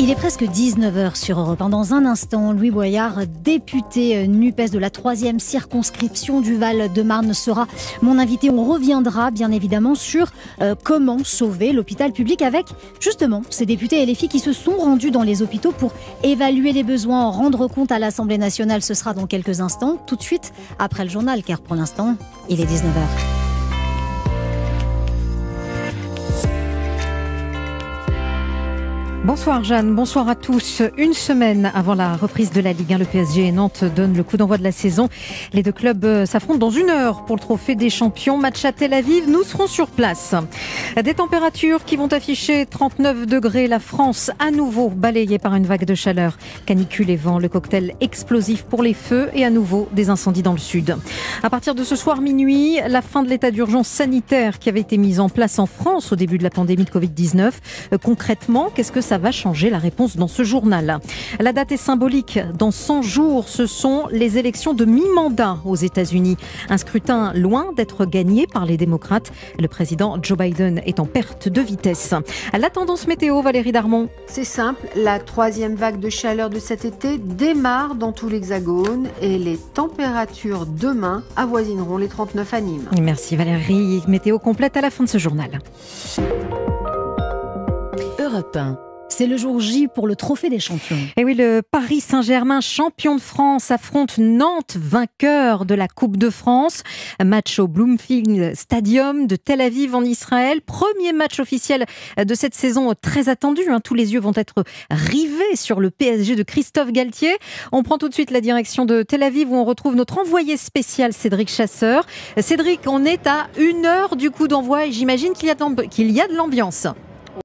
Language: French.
Il est presque 19h sur Europe 1. Dans un instant, Louis Boyard, député NUPES de la 3e circonscription du Val-de-Marne, sera mon invité. On reviendra bien évidemment sur comment sauver l'hôpital public avec justement ces députés LFI qui se sont rendus dans les hôpitaux pour évaluer les besoins, en rendre compte à l'Assemblée nationale. Ce sera dans quelques instants, tout de suite après le journal, car pour l'instant, il est 19h. Bonsoir Jeanne, bonsoir à tous. Une semaine avant la reprise de la Ligue 1, le PSG et Nantes donnent le coup d'envoi de la saison. Les deux clubs s'affrontent dans 1 heure pour le trophée des champions. Match à Tel Aviv, nous serons sur place. Des températures qui vont afficher 39 degrés. La France à nouveau balayée par une vague de chaleur. Canicule et vent, le cocktail explosif pour les feux et à nouveau des incendies dans le sud. À partir de ce soir minuit, la fin de l'état d'urgence sanitaire qui avait été mise en place en France au début de la pandémie de Covid-19. Concrètement, qu'est-ce que ça va changer? La réponse dans ce journal. La date est symbolique. Dans 100 jours, ce sont les élections de mi-mandat aux États-Unis. Un scrutin loin d'être gagné par les démocrates. Le président Joe Biden est en perte de vitesse. La tendance météo, Valérie Darmon. C'est simple, la 3e vague de chaleur de cet été démarre dans tout l'Hexagone et les températures demain avoisineront les 39 à Nîmes. Merci Valérie. Météo complète à la fin de ce journal. Europe 1. C'est le jour J pour le trophée des champions. Et oui, le Paris Saint-Germain, champion de France, affronte Nantes, vainqueur de la Coupe de France. Match au Bloomfield Stadium de Tel Aviv en Israël. Premier match officiel de cette saison très attendu. Tous les yeux vont être rivés sur le PSG de Christophe Galtier. On prend tout de suite la direction de Tel Aviv où on retrouve notre envoyé spécial Cédric Chasseur. Cédric, on est à 1 heure du coup d'envoi et j'imagine qu'il y a de l'ambiance.